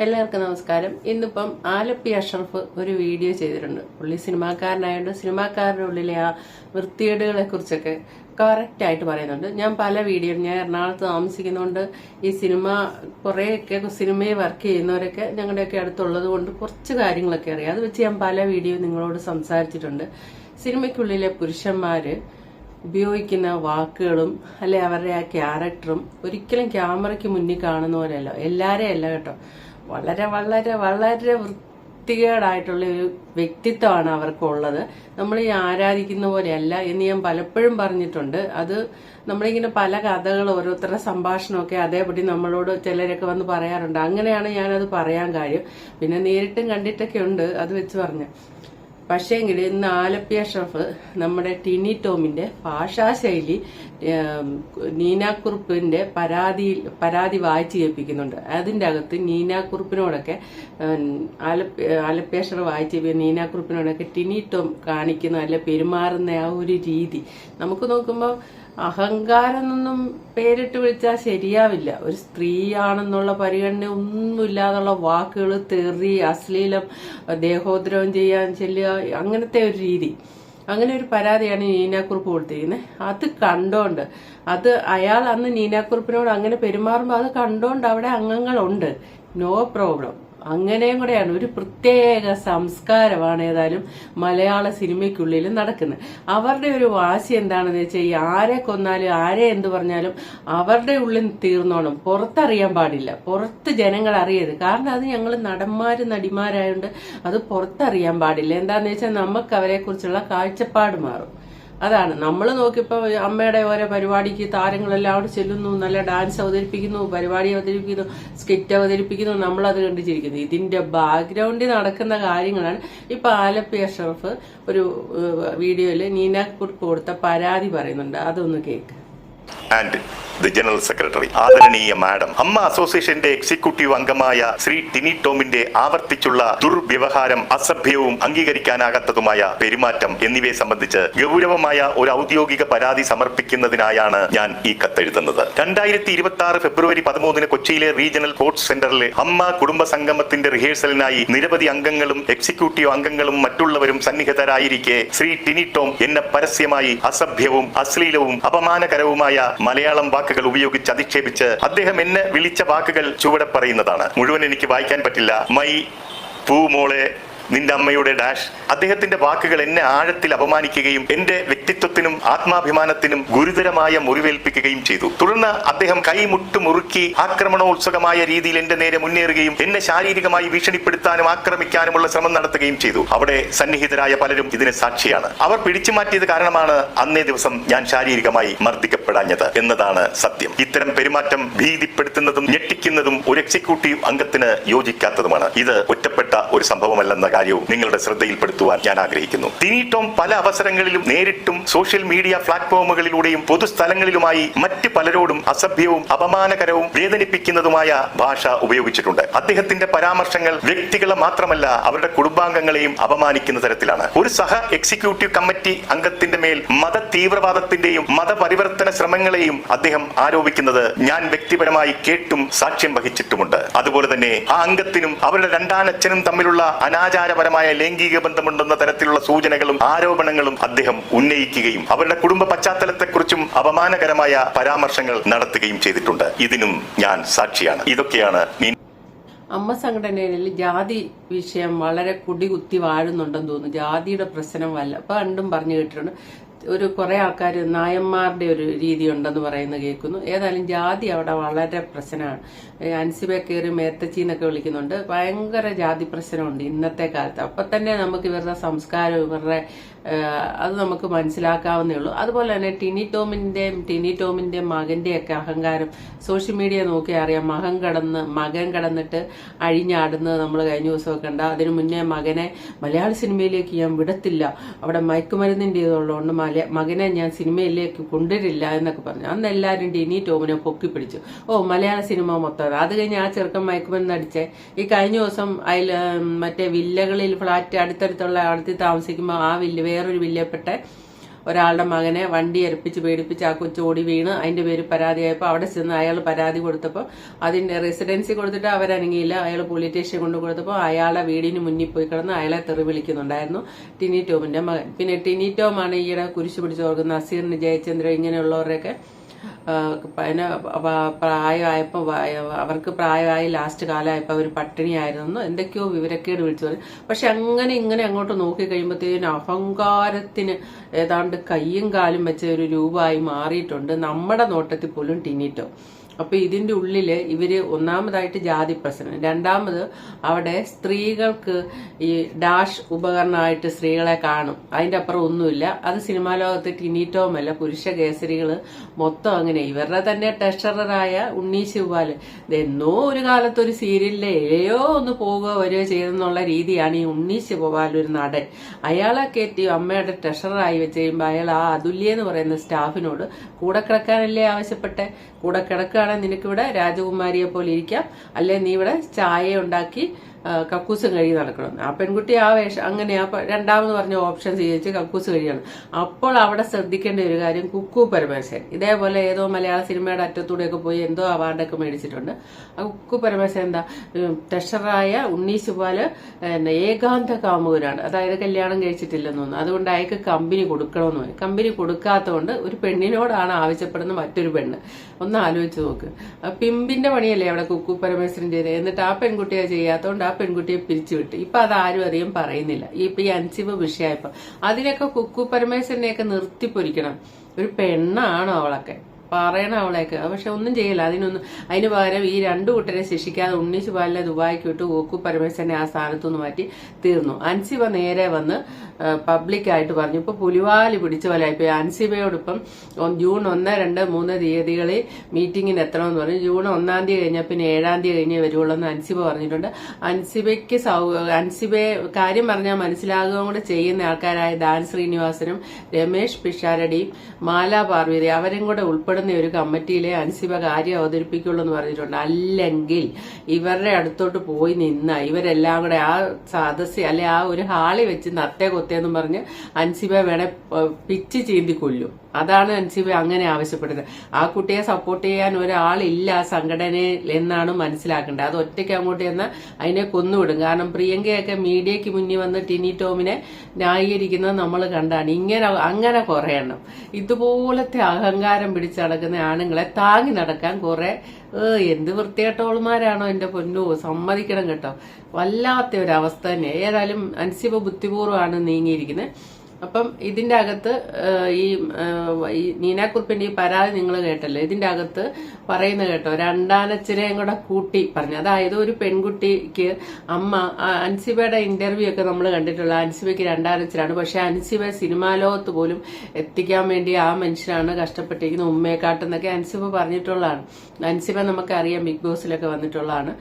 എല്ലാവർക്കും നമസ്കാരം. ഇന്നിപ്പം ആലപ്പി അഷ്റഫ് ഒരു വീഡിയോ ചെയ്തിട്ടുണ്ട്. പുള്ളി സിനിമാക്കാരനായതുകൊണ്ട് സിനിമാക്കാരുടെ ഉള്ളിലെ ആ വൃത്തികേടുകളെ കുറിച്ചൊക്കെ കറക്റ്റായിട്ട് പറയുന്നുണ്ട്. ഞാൻ എറണാകുളത്ത് താമസിക്കുന്നതുകൊണ്ട് ഈ കുറേയൊക്കെ സിനിമയിൽ വർക്ക് ചെയ്യുന്നവരൊക്കെ ഞങ്ങളുടെയൊക്കെ അടുത്തുള്ളത് കൊണ്ട് കുറച്ച് കാര്യങ്ങളൊക്കെ അറിയാം. അത് വെച്ച് ഞാൻ പല വീഡിയോ നിങ്ങളോട് സംസാരിച്ചിട്ടുണ്ട്. സിനിമയ്ക്കുള്ളിലെ പുരുഷന്മാര് ഉപയോഗിക്കുന്ന വാക്കുകളും അല്ലെ അവരുടെ ആ ക്യാരക്ടറും ഒരിക്കലും ക്യാമറയ്ക്ക് മുന്നിൽ കാണുന്ന പോലെയല്ല. എല്ലാരെയും അല്ല കേട്ടോ. വളരെ വളരെ വളരെ വൃത്തികേടായിട്ടുള്ള ഒരു വ്യക്തിത്വമാണ് അവർക്കുള്ളത്. നമ്മൾ ഈ ആരാധിക്കുന്ന പോലെയല്ല എന്ന് ഞാൻ പലപ്പോഴും പറഞ്ഞിട്ടുണ്ട്. അത് നമ്മളിങ്ങനെ പല കഥകൾ ഓരോരുത്തരുടെ സംഭാഷണമൊക്കെ അതേപടി നമ്മളോട് ചിലരൊക്കെ വന്ന് പറയാറുണ്ട്. അങ്ങനെയാണ് ഞാനത് പറയാൻ കാര്യം. പിന്നെ നേരിട്ടും കണ്ടിട്ടൊക്കെ ഉണ്ട്, അത് വെച്ച് പറഞ്ഞു. പക്ഷേങ്കിൽ ഇന്ന് ആലപ്പി അഷ്റഫ് നമ്മുടെ ടിനി ടോമിന്റെ ഭാഷാശൈലി നീനാക്കുറുപ്പിന്റെ പരാതി വായിച്ചു കേൾപ്പിക്കുന്നുണ്ട്. അതിന്റെ അകത്ത് നീനാക്കുറുപ്പിനോടൊക്കെ ആലപ്പി അഷ്റഫ് വായിച്ചു നീനാക്കുറുപ്പിനോടൊക്കെ ടിനി ടോം കാണിക്കുന്ന അല്ലെ പെരുമാറുന്ന ആ ഒരു രീതി നമുക്ക് നോക്കുമ്പോൾ അഹങ്കാരം എന്നൊന്നും പേരിട്ട് വിളിച്ചാൽ ശരിയാവില്ല. ഒരു സ്ത്രീയാണെന്നുള്ള പരിഗണന ഒന്നുമില്ലാതുള്ള വാക്കുകൾ, തെറി, അശ്ലീലം, ദേഹോദ്രവം ചെയ്യാൻ ചെല്ലുക, അങ്ങനത്തെ ഒരു രീതി. അങ്ങനെ ഒരു പരാതിയാണ് നീനാക്കുറുപ്പ് കൊടുത്തിരിക്കുന്നത്. അത് കണ്ടോണ്ട് അയാൾ അന്ന് നീനാക്കുറുപ്പിനോട് അങ്ങനെ പെരുമാറുമ്പോൾ അത് കണ്ടോണ്ട് അവിടെ അംഗങ്ങളുണ്ട്, നോ പ്രോബ്ലം. അങ്ങനെയും കൂടെയാണ് ഒരു പ്രത്യേക സംസ്കാരമാണ് ഏതായാലും മലയാള സിനിമയ്ക്കുള്ളിൽ നടക്കുന്നത്. അവരുടെ ഒരു വാശി എന്താണെന്ന് വെച്ചാൽ ആരെ കൊന്നാലും ആരെ എന്ത് പറഞ്ഞാലും അവരുടെ ഉള്ളിൽ തീർന്നോണം, പുറത്തറിയാൻ പാടില്ല, പുറത്ത് ജനങ്ങൾ അറിയരുത്. കാരണം അത് ഞങ്ങൾ നടിമാരായതുകൊണ്ട് അത് പുറത്തറിയാൻ പാടില്ല. എന്താന്ന് വെച്ചാൽ നമുക്ക് അവരെ കുറിച്ചുള്ള കാഴ്ചപ്പാട് മാറും. അതാണ് നമ്മൾ നോക്കിയപ്പോ അമ്മയുടെ ഓരോ പരിപാടിക്ക് താരങ്ങളെല്ലാം അവിടെ ചെല്ലുന്നു, നല്ല ഡാൻസ് അവതരിപ്പിക്കുന്നു, പരിപാടി അവതരിപ്പിക്കുന്നു, സ്കിറ്റ് അവതരിപ്പിക്കുന്നു, നമ്മളത് കണ്ടിച്ചിരിക്കുന്നു. ഇതിന്റെ ബാക്ക്ഗ്രൗണ്ടിൽ നടക്കുന്ന കാര്യങ്ങളാണ്. ഇപ്പൊ ആലപ്പി അഷ്റഫ് ഒരു വീഡിയോയില് നീനാക്കുറുപ്പ് കൊടുത്ത പരാതി പറയുന്നുണ്ട്. അതൊന്ന് കേക്ക്. ആൻഡ് ദി ജനറൽ സെക്രട്ടറി, ആദരണീയ മാഡം, അമ്മ അസോസിയേഷന്റെ എക്സിക്യൂട്ടീവ് അംഗമായ ശ്രീ ടിനി ടോമിന്റെ ആവർത്തിച്ചുള്ള ദുർവ്യവഹാരം, അസഭ്യവും അംഗീകരിക്കാനാകാത്തതുമായ പെരുമാറ്റം എന്നിവയെ സംബന്ധിച്ച് ഗൗരവമായ ഒരു ഔദ്യോഗിക പരാതി സമർപ്പിക്കുന്നതിനായാണ് ഞാൻ ഈ കത്തെഴുതുന്നത്. 2026 ഫെബ്രുവരി 13 കൊച്ചിയിലെ റീജിയണൽ സ്പോർട്സ് സെന്ററിലെ അമ്മ കുടുംബ സംഗമത്തിന്റെ റിഹേഴ്സലിനായി നിരവധി അംഗങ്ങളും എക്സിക്യൂട്ടീവ് അംഗങ്ങളും മറ്റുള്ളവരും സന്നിഹിതരായിരിക്കെ ശ്രീ ടിനി ടോം എന്നെ പരസ്യമായി അസഭ്യവും അശ്ലീലവും അപമാനകരവുമായ മലയാളം വാക്കുകൾ ഉപയോഗിച്ച് അധിക്ഷേപിച്ച് അദ്ദേഹം എന്നെ വിളിച്ച വാക്കുകൾ ചുവടെ പറയുന്നതാണ്. മുഴുവൻ എനിക്ക് വായിക്കാൻ പറ്റില്ല. മൈ പൂമോളെ, നിന്റെ അമ്മയുടെ ഡാഷ്. അദ്ദേഹത്തിന്റെ വാക്കുകൾ എന്നെ ആഴത്തിൽ അപമാനിക്കുകയും എന്റെ വ്യക്തിത്വത്തിനും ആത്മാഭിമാനത്തിനും ഗുരുതരമായ മുറിവേൽപ്പിക്കുകയും ചെയ്തു. തുടർന്ന് അദ്ദേഹം കൈമുട്ട് മുറുക്കി ആക്രമണോത്സുകമായ രീതിയിൽ എന്റെ നേരെ മുന്നേറുകയും എന്നെ ശാരീരികമായി ഭീഷണിപ്പെടുത്താനും ആക്രമിക്കാനുമുള്ള ശ്രമം നടത്തുകയും ചെയ്തു. അവിടെ സന്നിഹിതരായ പലരും ഇതിന് സാക്ഷിയാണ്. അവർ പിടിച്ചുമാറ്റിയത് കാരണമാണ് അന്നേ ദിവസം ഞാൻ ശാരീരികമായി മർദ്ദിക്കപ്പെടാഞ്ഞത് എന്നതാണ് സത്യം. ഇത്തരം പെരുമാറ്റം ഭീതിപ്പെടുത്തുന്നതും ഞെട്ടിക്കുന്നതും ഒരു എക്സിക്യൂട്ടീവ് അംഗത്തിന് യോജിക്കാത്തതുമാണ്. ഇത് ഒറ്റപ്പെട്ട ഒരു സംഭവമല്ലെന്ന കാര്യവും നിങ്ങളുടെ ശ്രദ്ധയിൽപ്പെടുത്തുവാൻ ഞാൻ ആഗ്രഹിക്കുന്നു. ടിനി ടോം പല അവസരങ്ങളിലും നേരിട്ടും സോഷ്യൽ മീഡിയ പ്ലാറ്റ്ഫോമുകളിലൂടെയും പൊതുസ്ഥലങ്ങളിലുമായി മറ്റ് പലരോടും അസഭ്യവും അപമാനകരവും വേദനിപ്പിക്കുന്നതുമായ ഭാഷ ഉപയോഗിച്ചിട്ടുണ്ട്. അദ്ദേഹത്തിന്റെ പരാമർശങ്ങൾ വ്യക്തികളെ മാത്രമല്ല അവരുടെ കുടുംബാംഗങ്ങളെയും അപമാനിക്കുന്ന തരത്തിലാണ്. ഒരു സഹ എക്സിക്യൂട്ടീവ് കമ്മിറ്റി അംഗത്തിന്റെ മേൽ മത തീവ്രവാദത്തിന്റെയും മതപരിവർത്തന ശ്രമങ്ങളെയും അദ്ദേഹം ആരോപിക്കുന്നത് ഞാൻ വ്യക്തിപരമായി കേട്ടും സാക്ഷ്യം വഹിച്ചിട്ടുമുണ്ട്. അതുപോലെ തന്നെ ആ അംഗത്തിനും അവരുടെ രണ്ടാനച്ഛനും തമ്മിലുള്ള അനാചാരപരമായ ലൈംഗിക ബന്ധമുണ്ടെന്ന തരത്തിലുള്ള സൂചനകളും ആരോപണങ്ങളും അദ്ദേഹം ഉന്നയിക്കുകയും അവരുടെ കുടുംബ പശ്ചാത്തലത്തെക്കുറിച്ചും അപമാനകരമായ പരാമർശങ്ങൾ നടത്തുകയും ചെയ്തിട്ടുണ്ട്. ഇതിനും ഞാൻ സാക്ഷിയാണ്. ഇതൊക്കെയാണ് അമ്മ സംഘടനയിൽ ജാതി വിഷയം വളരെ കുടികുത്തി വാഴുന്നുണ്ടെന്ന് തോന്നുന്നു. ജാതിയുടെ പ്രശ്നം പണ്ടും പറഞ്ഞു കേട്ടിട്ടുണ്ട്. കുറെ ആൾക്കാർ നായന്മാരുടെ ഒരു രീതി ഉണ്ടെന്ന് പറയുന്നത് കേൾക്കുന്നു. ഏതായാലും ജാതി അവിടെ വളരെ പ്രശ്നമാണ്. അൻസിബെ കയറി മേത്തച്ചി എന്നൊക്കെ വിളിക്കുന്നുണ്ട്. ഭയങ്കര ജാതി പ്രശ്നമുണ്ട് ഇന്നത്തെ കാലത്ത്. അപ്പൊ തന്നെ നമുക്ക് ഇവരുടെ സംസ്കാരം ഇവരുടെ അത് നമുക്ക് മനസ്സിലാക്കാവുന്നേ ഉള്ളൂ. അതുപോലെ തന്നെ ടിനി ടോമിന്റെ മകന്റെയൊക്കെ അഹങ്കാരം സോഷ്യൽ മീഡിയ നോക്കി അറിയാം. മകൻ കടന്നിട്ട് അഴിഞ്ഞാടുന്നത് നമ്മൾ കഴിഞ്ഞ ദിവസമൊക്കെ കണ്ട. അതിനു മുന്നേ മകനെ മലയാള സിനിമയിലേക്ക് ഞാൻ വിടത്തില്ല, അവിടെ മയക്കുമരുന്നിന്റെ ഇതുള്ളതുകൊണ്ട് മകനെ ഞാൻ സിനിമയിലേക്ക് കൊണ്ടുവരില്ല എന്നൊക്കെ പറഞ്ഞു. അന്ന് എല്ലാവരും ടിനി ടോമിനെ പൊക്കി പിടിച്ചു. മലയാള സിനിമ മൊത്തം. അത് കഴിഞ്ഞ് ആ ചെറുക്കൻ മയക്കുമരുന്ന് അടിച്ചേ. ഈ കഴിഞ്ഞ ദിവസം മറ്റേ വില്ലകളിൽ ഫ്ലാറ്റ് അടുത്തടുത്തുള്ള അടുത്ത് താമസിക്കുമ്പോൾ ആ വേറൊരു വില്ലപ്പെട്ട ഒരാളുടെ മകനെ വണ്ടി ഏൽപ്പിച്ച് പേടിപ്പിച്ച് ആ കൊച്ചു ഓടി വീണ് അതിന്റെ പേര് പരാതിയായപ്പോൾ അവിടെ ചെന്ന് അയാൾ പരാതി കൊടുത്തപ്പോൾ അതിന്റെ റെസിഡൻസി കൊടുത്തിട്ട് അവരനങ്ങിയില്ല. അയാൾ പോലീസ് സ്റ്റേഷൻ കൊണ്ടു കൊടുത്തപ്പോൾ അയാളുടെ വീടിന് മുന്നിൽ പോയി കിടന്ന് അയാളെ തെറി വിളിക്കുന്നുണ്ടായിരുന്നു ടിനി ടോമിന്റെ മകൻ. പിന്നെ ടിനി ടോമാണ് ഈയിടെ കുരിശ് പിടിച്ചു കൊടുക്കുന്ന നസീറിന്, ജയചന്ദ്രൻ ഇങ്ങനെയുള്ളവരൊക്കെ പിന്നെ പ്രായമായപ്പോൾ അവർക്ക് പ്രായമായി ലാസ്റ്റ് കാലമായപ്പോൾ അവർ പട്ടിണിയായിരുന്നു എന്തൊക്കെയോ വിവരക്കേട് വിളിച്ചു പറയും. പക്ഷെ അങ്ങനെ ഇങ്ങനെ അങ്ങോട്ട് നോക്കി കഴിയുമ്പോഴത്തേനും അഹങ്കാരത്തിന് ഏതാണ്ട് കയ്യും കാലും വെച്ച ഒരു രൂപമായി മാറിയിട്ടുണ്ട് നമ്മുടെ നോട്ടത്തിൽ പോലും ടിനിറ്റോ. അപ്പൊ ഇതിന്റെ ഉള്ളില് ഇവര് ഒന്നാമതായിട്ട് ജാതി പ്രശ്നം, രണ്ടാമത് അവിടെ സ്ത്രീകൾക്ക് ഈ ഡാഷ് ഉപകരണമായിട്ട് സ്ത്രീകളെ കാണും, അതിന്റെ അപ്പുറം ഒന്നുമില്ല. അത് സിനിമാ ലോകത്ത് ടിനിറ്റോമല്ല, പുരുഷ കേസരികള് മൊത്തം അങ്ങനെ. ഇവരുടെ തന്നെ ട്രഷററായ ഉണ്ണി ശിവപാല് എന്നോ ഒരു കാലത്ത് ഒരു സീരിയലിലെ ഏയോ ഒന്ന് പോവുകയോ വരികയോ ചെയ്തെന്നുള്ള രീതിയാണ് ഈ ഉണ്ണി ശിവപാൽ, ഒരു നടൻ. അയാളെ കയറ്റി അമ്മയുടെ ട്രഷററായി വെച്ച് കഴിയുമ്പോൾ അയാൾ ആ അതുല്യ എന്ന് പറയുന്ന സ്റ്റാഫിനോട് കൂടെ കിടക്കാനല്ലേ ആവശ്യപ്പെട്ടെ. കൂടെ കിടക്കുകയാണെങ്കിൽ നിനക്കിവിടെ രാജകുമാരിയെ പോലെ ഇരിക്കാം, അല്ലെ നീ ഇവിടെ ചായ ഉണ്ടാക്കി കക്കൂസും കഴുകി നടക്കണം. ആ പെൺകുട്ടി ആ വേഷം അങ്ങനെ രണ്ടാമത് പറഞ്ഞ ഓപ്ഷൻ സ്വീകരിച്ച് കക്കൂസ് കഴിയണം. അപ്പോൾ അവിടെ ശ്രദ്ധിക്കേണ്ട ഒരു കാര്യം, കുക്കു പരമേശ്വരൻ ഇതേപോലെ ഏതോ മലയാള സിനിമയുടെ അറ്റത്തൂടെയൊക്കെ പോയി എന്തോ അവാർഡൊക്കെ മേടിച്ചിട്ടുണ്ട്. ആ കുക്കു പരമേശ്വരൻ എന്താ ട്രഷറായ ഉണ്ണി ശിവപാല് ഏകാന്ത കാമുകനാണ്, അതായത് കല്യാണം കഴിച്ചിട്ടില്ലെന്ന് തോന്നുന്നു. അതുകൊണ്ട് അയാൾക്ക് കമ്പനി കൊടുക്കണമെന്ന് പറയും. കമ്പനി കൊടുക്കാത്തതുകൊണ്ട് ഒരു പെണ്ണിനോടാണ് ആവശ്യപ്പെടുന്ന മറ്റൊരു പെണ്ണ്. ഒന്ന് ആലോചിച്ച് നോക്ക്. പിമ്പിന്റെ പണിയല്ലേ അവിടെ കുക്കു പരമേശ്വരൻ ചെയ്തത്. എന്നിട്ട് ആ പെൺകുട്ടിയെ ചെയ്യാത്തതുകൊണ്ട് ആ പെൺകുട്ടിയെ പിരിച്ചുവിട്ട്. ഇപ്പൊ അതാരും അധികം പറയുന്നില്ല. ഇപ്പൊ ഈ അൻസിബ വിഷയമായപ്പോ അതിനൊക്കെ കുക്കു പരമേശ്വരനെയൊക്കെ നിർത്തിപ്പൊരിക്കണം. ഒരു പെണ്ണാണോ അവളൊക്കെ, പറയണം അവളെയൊക്കെ. പക്ഷെ ഒന്നും ചെയ്യില്ല. അതിന് പകരം ഈ രണ്ടു കൂട്ടരെ ശിക്ഷിക്കാതെ ഉണ്ണി ശിവപാലിനെ ദുബായിക്ക് വിട്ട് കുക്കു പരമേശ്വരനെ ആ സ്ഥാനത്തുനിന്ന് മാറ്റി തീർന്നു. അൻസിബ നേരെ വന്ന് പബ്ലിക്കായിട്ട് പറഞ്ഞു. ഇപ്പൊ പുലിവാലി പിടിച്ച പോലെ ഇപ്പൊ അൻസിബയോടൊപ്പം ജൂൺ 1, 2, 3 തീയതികളിൽ മീറ്റിംഗിന് എത്തണമെന്ന് പറഞ്ഞു. ജൂൺ 1 കഴിഞ്ഞാൽ പിന്നെ 7 കഴിഞ്ഞേ വരുവുള്ളൂ എന്ന് അൻസിബ പറഞ്ഞിട്ടുണ്ട്. അൻസിബയെ കാര്യം പറഞ്ഞാൽ മനസ്സിലാകുകയും കൂടെ ചെയ്യുന്ന ആൾക്കാരായ ദാൻ ശ്രീനിവാസനും രമേശ് പിഷാരടിയും മാല പാർവതി അവരും കൂടെ ഉൾപ്പെടുന്ന ഒരു കമ്മിറ്റിയിലെ അൻസിബ കാര്യം അവതരിപ്പിക്കുള്ളൂ എന്ന് പറഞ്ഞിട്ടുണ്ട്. അല്ലെങ്കിൽ ഇവരുടെ അടുത്തോട്ട് പോയി നിന്ന ഇവരെല്ലാം കൂടെ ആ സദസ്യ അല്ലെ ആ ഒരു ഹാളിൽ വെച്ച് നത്തേ കൊത്തേന്നും പറഞ്ഞ് അൻസിബ വേണേ പിച്ച് ചീന്തി കൊല്ലും. അതാണ് അൻസിബ അങ്ങനെ ആവശ്യപ്പെടുന്നത്. ആ കുട്ടിയെ സപ്പോർട്ട് ചെയ്യാൻ ഒരാളില്ല ആ സംഘടനയിൽ എന്നാണ് മനസ്സിലാക്കേണ്ടത്. അത് ഒറ്റയ്ക്ക് അങ്ങോട്ട് ചെന്നാൽ അതിനെ കൊന്നുവിടും. കാരണം പ്രിയങ്കയൊക്കെ മീഡിയയ്ക്ക് മുന്നിൽ വന്ന് ടിനി ടോമിനെ ന്യായീകരിക്കുന്നത് നമ്മൾ കണ്ടാണ്. അങ്ങനെ കുറെ എണ്ണം ഇതുപോലത്തെ അഹങ്കാരം പിടിച്ച് നടക്കുന്ന ആണുങ്ങളെ താങ്ങി നടക്കാൻ കുറെ എന്ത് വൃത്തികെട്ടോളുമാരാണോ എന്റെ പൊന്നോ, സമ്മതിക്കണം കേട്ടോ. വല്ലാത്ത ഒരവസ്ഥ തന്നെ. ഏതായാലും അൻസിബ ബുദ്ധിപൂർവ്വമാണ് നീങ്ങിയിരിക്കുന്നത്. അപ്പം ഇതിന്റെ അകത്ത് ഈ നീനാക്കുറിപ്പിന്റെ ഈ പരാതി നിങ്ങൾ കേട്ടല്ലോ. ഇതിന്റെ അകത്ത് പറയുന്ന കേട്ടോ, രണ്ടാനച്ഛനെയും കൂടെ കൂട്ടി പറഞ്ഞു. അതായത് ഒരു പെൺകുട്ടിക്ക് അമ്മ അൻസിബയുടെ ഇന്റർവ്യൂ ഒക്കെ നമ്മൾ കണ്ടിട്ടുള്ള അൻസിബയ്ക്ക് രണ്ടാനച്ഛനാണ്. പക്ഷെ അൻസിബ സിനിമാ ലോകത്ത് പോലും എത്തിക്കാൻ വേണ്ടി ആ മനുഷ്യനാണ് കഷ്ടപ്പെട്ടിരിക്കുന്ന ഉമ്മയെക്കാട്ടെന്നൊക്കെ അൻസിബ പറഞ്ഞിട്ടുള്ളതാണ്. അൻസിബ നമുക്കറിയാം, ബിഗ് ബോസിലൊക്കെ വന്നിട്ടുള്ളതാണ്.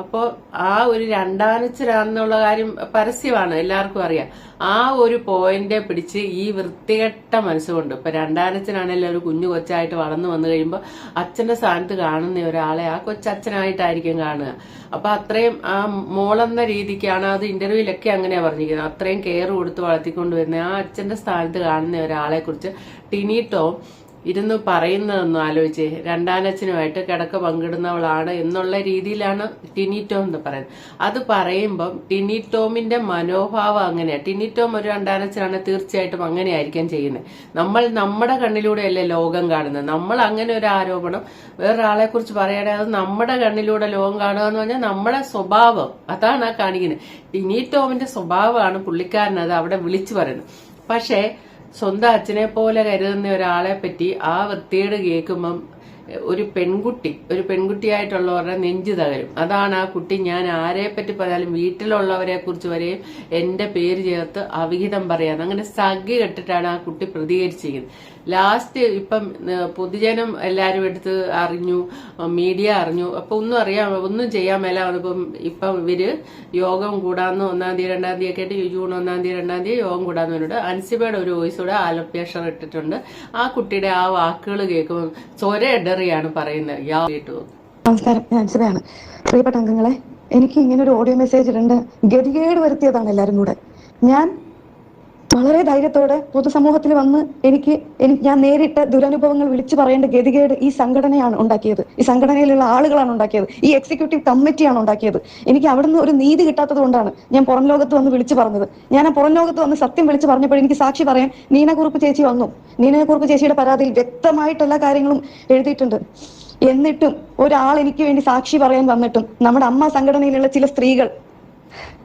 അപ്പോൾ ആ ഒരു രണ്ടാനച്ഛനാണെന്നുള്ള കാര്യം പരസ്യമാണ്, എല്ലാവർക്കും അറിയാം. ആ ഒരു പോയിന്റ് പിടിച്ച് ഈ വൃത്തികെട്ട മനസ്സുകൊണ്ട് ഇപ്പൊ രണ്ടാനച്ഛനാണെങ്കിലും ഒരു കുഞ്ഞു കൊച്ചായിട്ട് വളർന്നു വന്നു കഴിയുമ്പോൾ അച്ഛന്റെ സ്ഥാനത്ത് കാണുന്ന ഒരാളെ ആ കൊച്ചച്ഛനായിട്ടായിരിക്കും കാണുക. അപ്പൊ അത്രയും ആ മോളെന്ന രീതിക്കാണ് അത് ഇന്റർവ്യൂലൊക്കെ അങ്ങനെയാ പറഞ്ഞിരിക്കുന്നത്. അത്രയും കെയർ കൊടുത്ത് വളർത്തിക്കൊണ്ടുവരുന്ന ആ അച്ഛന്റെ സ്ഥാനത്ത് കാണുന്ന ഒരാളെ കുറിച്ച് ടിനി ടോം ഇരുന്ന് പറയുന്നതെന്ന് ആലോചിച്ച്, രണ്ടാനച്ഛനുമായിട്ട് കിടക്ക പങ്കിടുന്നവളാണ് എന്നുള്ള രീതിയിലാണ് ടിനി ടോം എന്ന് പറയുന്നത്. അത് പറയുമ്പം ടിനി ടോമിന്റെ മനോഭാവം അങ്ങനെയാണ്. ടിനി ടോം ഒരു രണ്ടാനച്ഛനാണ്, തീർച്ചയായിട്ടും അങ്ങനെ ആയിരിക്കാം ചെയ്യുന്നത്. നമ്മൾ നമ്മുടെ കണ്ണിലൂടെയല്ലേ ലോകം കാണുന്നത്. നമ്മൾ അങ്ങനെ ഒരു ആരോപണം വേറൊരാളെ കുറിച്ച് പറയുകയാണെങ്കിൽ അത് നമ്മുടെ കണ്ണിലൂടെ ലോകം കാണുക എന്ന് പറഞ്ഞാൽ നമ്മുടെ സ്വഭാവം അതാണ് ആ കാണിക്കുന്നത്. ടിനി ടോമിന്റെ സ്വഭാവമാണ് പുള്ളിക്കാരനത് അവിടെ വിളിച്ചു പറയുന്നത്. പക്ഷേ സ്വന്തം അച്ഛനെ പോലെ കരുതുന്ന ഒരാളെ പറ്റി ആ വൃത്തിയേട് കേൾക്കുമ്പം ഒരു പെൺകുട്ടിയായിട്ടുള്ളവരുടെ നെഞ്ചു തകരും. അതാണ് ആ കുട്ടി. ഞാൻ ആരെ പറ്റി പറഞ്ഞാലും വീട്ടിലുള്ളവരെ കുറിച്ച് വരെയും എന്റെ പേര് ചേർത്ത് അവിഹിതം പറയാന്ന് അങ്ങനെ സഖി കെട്ടിട്ടാണ് ആ കുട്ടി പ്രതികരിച്ചിരിക്കുന്നത്. ലാസ്റ്റ് ഇപ്പം പൊതുജനം എല്ലാരും എടുത്ത് അറിഞ്ഞു, മീഡിയ അറിഞ്ഞു. അപ്പൊ ഒന്നും ചെയ്യാൻ മേല വന്നപ്പം ഇപ്പം ഇവര് യോഗം കൂടാന്ന് 1-ാം തീയതി 2-ാം തീയതി ഒക്കെ ആയിട്ട് ജൂൺ 1-ാം തീയതി 2-ാം തീയതി യോഗം കൂടാന്ന് പറഞ്ഞിട്ട് അൻസിബയുടെ ഒരു വോയിസൂടെ ആലപ്പേഷർ ഇട്ടിട്ടുണ്ട്. ആ കുട്ടിയുടെ ആ വാക്കുകൾ കേൾക്കുമ്പോൾ സ്വരയിടറിയാണ് പറയുന്നത്. നമസ്കാരം, ഞാൻ അൻസിബയാണ്. പ്രിയപ്പെട്ട അംഗങ്ങളെ, എനിക്ക് ഇങ്ങനെ ഒരു ഓഡിയോ മെസ്സേജ് ഇടേണ്ട ഗതികേട് വരുത്തിയതാണ് എല്ലാരും കൂടെ. ഞാൻ വളരെ ധൈര്യത്തോടെ പൊതുസമൂഹത്തിൽ വന്ന് ഞാൻ നേരിട്ട ദുരനുഭവങ്ങൾ വിളിച്ചു പറയേണ്ട ഗതികേട് ഈ സംഘടനയാണ് ഉണ്ടാക്കിയത്. ഈ സംഘടനയിലുള്ള ആളുകളാണ് ഉണ്ടാക്കിയത്. ഈ എക്സിക്യൂട്ടീവ് കമ്മിറ്റിയാണ് ഉണ്ടാക്കിയത്. എനിക്ക് അവിടുന്ന് ഒരു നീതി കിട്ടാത്തത് കൊണ്ടാണ് ഞാൻ പുറം ലോകത്ത് വന്ന് വിളിച്ചു പറഞ്ഞത്. ഞാൻ ആ പുറം ലോകത്ത് വന്ന് സത്യം വിളിച്ചു പറഞ്ഞപ്പോൾ എനിക്ക് സാക്ഷി പറയാൻ നീനക്കുറുപ്പ് ചേച്ചി വന്നു. നീനക്കുറുപ്പ് ചേച്ചിയുടെ പരാതിയിൽ വ്യക്തമായിട്ട് എല്ലാ കാര്യങ്ങളും എഴുതിയിട്ടുണ്ട്. എന്നിട്ടും ഒരാൾ എനിക്ക് വേണ്ടി സാക്ഷി പറയാൻ വന്നിട്ടും നമ്മുടെ അമ്മ സംഘടനയിലുള്ള ചില സ്ത്രീകൾ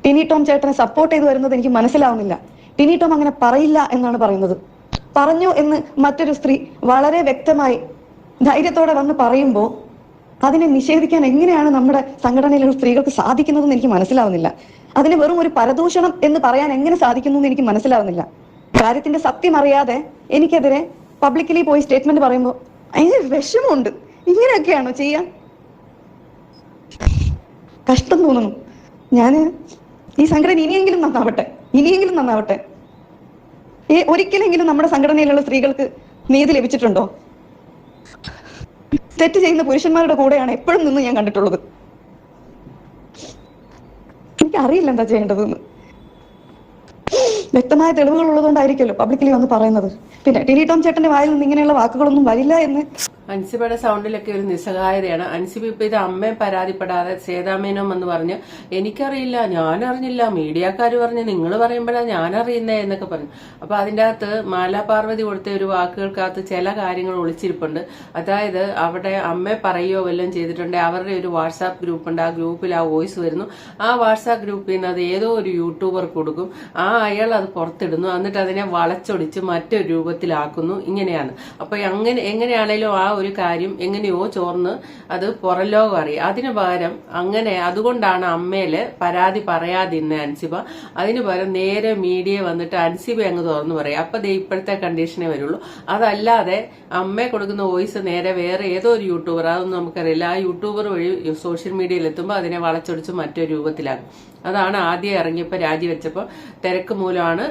ടിനി ടോം ചേട്ടനെ സപ്പോർട്ട് ചെയ്ത് വരുന്നത് എനിക്ക് മനസ്സിലാവുന്നില്ല. ടിനി ടോം അങ്ങനെ പറയില്ല എന്നാണ് പറയുന്നത്. പറഞ്ഞു എന്ന് മറ്റൊരു സ്ത്രീ വളരെ വ്യക്തമായി ധൈര്യത്തോടെ വന്ന് പറയുമ്പോൾ അതിനെ നിഷേധിക്കാൻ എങ്ങനെയാണ് നമ്മുടെ സംഘടനയിലുള്ള സ്ത്രീകൾക്ക് സാധിക്കുന്നതെന്ന് എനിക്ക് മനസ്സിലാവുന്നില്ല. അതിന് വെറും ഒരു പരദൂഷണം എന്ന് പറയാൻ എങ്ങനെ സാധിക്കുന്നു എന്ന് എനിക്ക് മനസ്സിലാവുന്നില്ല. കാര്യത്തിന്റെ സത്യം അറിയാതെ എനിക്കെതിരെ പബ്ലിക്കലി പോയി സ്റ്റേറ്റ്മെന്റ് പറയുമ്പോൾ അതിന് വിഷമമുണ്ട്. ഇങ്ങനെയൊക്കെയാണോ ചെയ്യാൻ? കഷ്ടം തോന്നുന്നു. ഞാന് ഈ സംഘടന ഇനിയെങ്കിലും നന്നാവട്ടെ. ഒരിക്കലെങ്കിലും നമ്മുടെ സംഘടനയിലുള്ള സ്ത്രീകൾക്ക് നീതി ലഭിച്ചിട്ടുണ്ടോ? തെറ്റ് ചെയ്യുന്ന പുരുഷന്മാരുടെ കൂടെയാണ് എപ്പോഴും നിന്ന് ഞാൻ കണ്ടിട്ടുള്ളത്. എനിക്കറിയില്ല എന്താ ചെയ്യേണ്ടതെന്ന്. വ്യക്തമായ തെളിവുകൾ ഉള്ളതുകൊണ്ടായിരിക്കുമല്ലോ പബ്ലിക്കലി വന്ന് പറയുന്നത്. പിന്നെ ടിനി ടോം ചേട്ടന്റെ വായിൽ നിന്ന് ഇങ്ങനെയുള്ള വാക്കുകളൊന്നും വരില്ല എന്ന് അൻസിബയുടെ സൗണ്ടിലൊക്കെ ഒരു നിസ്സഹായതയാണ്. അൻസിബ ഇപ്പൊ ഇത് അമ്മയെ പരാതിപ്പെടാതെ സേതാമേനോം എന്ന് പറഞ്ഞ് എനിക്കറിയില്ല, ഞാനറിഞ്ഞില്ല, മീഡിയക്കാർ പറഞ്ഞ് നിങ്ങൾ പറയുമ്പോഴാണ് ഞാനറിയുന്നേ എന്നൊക്കെ പറഞ്ഞു. അപ്പൊ അതിന്റെ അകത്ത് മാലാ പാർവതി കൊടുത്ത ഒരു വാക്കുകൾക്കകത്ത് ചില കാര്യങ്ങൾ ഒളിച്ചിരിപ്പുണ്ട്. അതായത് അവിടെ അമ്മയെ പറയുകയോ വല്ലതും ചെയ്തിട്ടുണ്ടെങ്കിൽ അവരുടെ ഒരു വാട്സാപ്പ് ഗ്രൂപ്പ് ഉണ്ട്. ആ ഗ്രൂപ്പിൽ ആ വോയിസ് വരുന്നു. ആ വാട്സാപ്പ് ഗ്രൂപ്പിൽ നിന്ന് അത് ഏതോ ഒരു യൂട്യൂബർ കൊടുക്കും. അയാൾ അത് പുറത്തിടുന്നു. എന്നിട്ട് അതിനെ വളച്ചൊടിച്ച് മറ്റൊരു രൂപത്തിലാക്കുന്നു. ഇങ്ങനെയാണ്. അപ്പൊ എങ്ങനെയാണേലും ആ ഒരു കാര്യം എങ്ങനെയോ ചോർന്ന് അത് പുറം ലോകം അറിയാം. അതിനു പകരം അതുകൊണ്ടാണ് അമ്മയില് പരാതി പറയാതിരുന്ന അൻസിബ. അതിനു പകരം നേരെ മീഡിയ വന്നിട്ട് അൻസിബ അങ്ങ് തുറന്നു പറയാം. അപ്പൊ ഇപ്പോഴത്തെ കണ്ടീഷനേ വരുള്ളൂ. അതല്ലാതെ അമ്മയെ കൊടുക്കുന്ന വോയിസ് നേരെ വേറെ ഏതോ ഒരു യൂട്യൂബർ, അതൊന്നും നമുക്കറിയില്ല, ആ യൂട്യൂബർ വഴി സോഷ്യൽ മീഡിയയിൽ എത്തുമ്പോൾ അതിനെ വളച്ചൊടിച്ച് മറ്റൊരു രൂപത്തിലാകും. അതാണ് ആദ്യം ഇറങ്ങിയപ്പോൾ രാജിവെച്ചപ്പോൾ തിരക്ക് മൂലമാണ്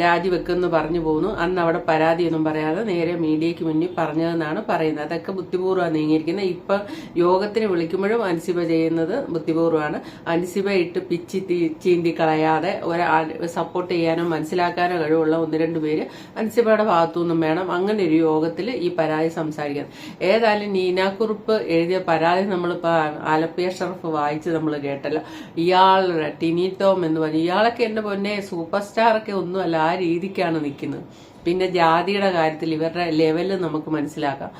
രാജിവെക്കുമെന്ന് പറഞ്ഞു പോകുന്നു. അന്ന് അവിടെ പരാതിയൊന്നും പറയാതെ നേരെ മീഡിയയ്ക്ക് മുന്നിൽ പറഞ്ഞതെന്നാണ് പറയുന്നത്. അതൊക്കെ ബുദ്ധിപൂർവ്വമാണ് നീങ്ങിയിരിക്കുന്നത്. ഇപ്പൊ യോഗത്തിന് വിളിക്കുമ്പോഴും അൻസിബ ചെയ്യുന്നത് ബുദ്ധിപൂർവ്വമാണ്. അൻസിബ ഇട്ട് ചീന്തി കളയാതെ സപ്പോർട്ട് ചെയ്യാനോ മനസ്സിലാക്കാനോ കഴിവുള്ള 1-2 പേര് അൻസിബയുടെ ഭാഗത്തുനിന്നും വേണം അങ്ങനെ ഒരു യോഗത്തിൽ ഈ പരാതി സംസാരിക്കാൻ. ഏതായാലും നീനാക്കുറുപ്പ് എഴുതിയ പരാതി നമ്മളിപ്പോ ആലപ്പി ഷറഫ് വായിച്ച് നമ്മൾ കേട്ടല്ലോ. ഇയാളുടെ ടിനി ടോം എന്ന് പറഞ്ഞു, ഇയാളൊക്കെ എന്റെ പൊന്നെ സൂപ്പർ സ്റ്റാർ ഒക്കെ ഒന്നുമല്ല, ആ രീതിക്കാണ് നിൽക്കുന്നത്. പിന്നെ ജാതിയുടെ കാര്യത്തിൽ ഇവരുടെ ലെവല് നമുക്ക് മനസ്സിലാക്കാം.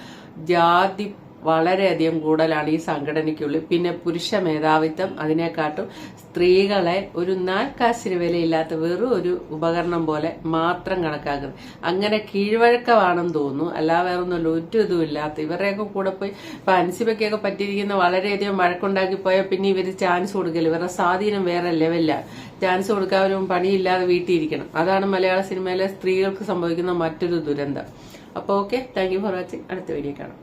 ജാതി വളരെയധികം കൂടുതലാണ് ഈ സംഘടനയ്ക്കുള്ളിൽ. പിന്നെ പുരുഷ മേധാവിത്വം, അതിനെക്കാട്ടും സ്ത്രീകളെ ഒരു നാൽക്കാശിന് വിലയില്ലാത്ത വെറും ഒരു ഉപകരണം പോലെ മാത്രം കണക്കാക്കുന്നത്. അങ്ങനെ കീഴ്വഴക്കമാണെന്ന് തോന്നുന്നു. അല്ലാതെ വേറെ ഒന്നുമല്ല, ഒരു ഇതും ഇല്ലാത്ത ഇവരുടെയൊക്കെ കൂടെ പോയി ഇപ്പൊ അൻസിബയ്ക്കൊക്കെ പറ്റിയിരിക്കുന്ന വളരെയധികം വഴക്കുണ്ടാക്കി പോയാൽ പിന്നെ ഇവര് ചാൻസ് കൊടുക്കില്ല. ഇവരുടെ സ്വാധീനം വേറെ ലെവലിലാണ്. ചാൻസ് കൊടുക്കാനും പണിയില്ലാതെ വീട്ടിയിരിക്കണം. അതാണ് മലയാള സിനിമയിലെ സ്ത്രീകൾക്ക് സംഭവിക്കുന്ന മറ്റൊരു ദുരന്തം. അപ്പൊ okay, thank you for watching. അടുത്ത വീഡിയോ കാണാം.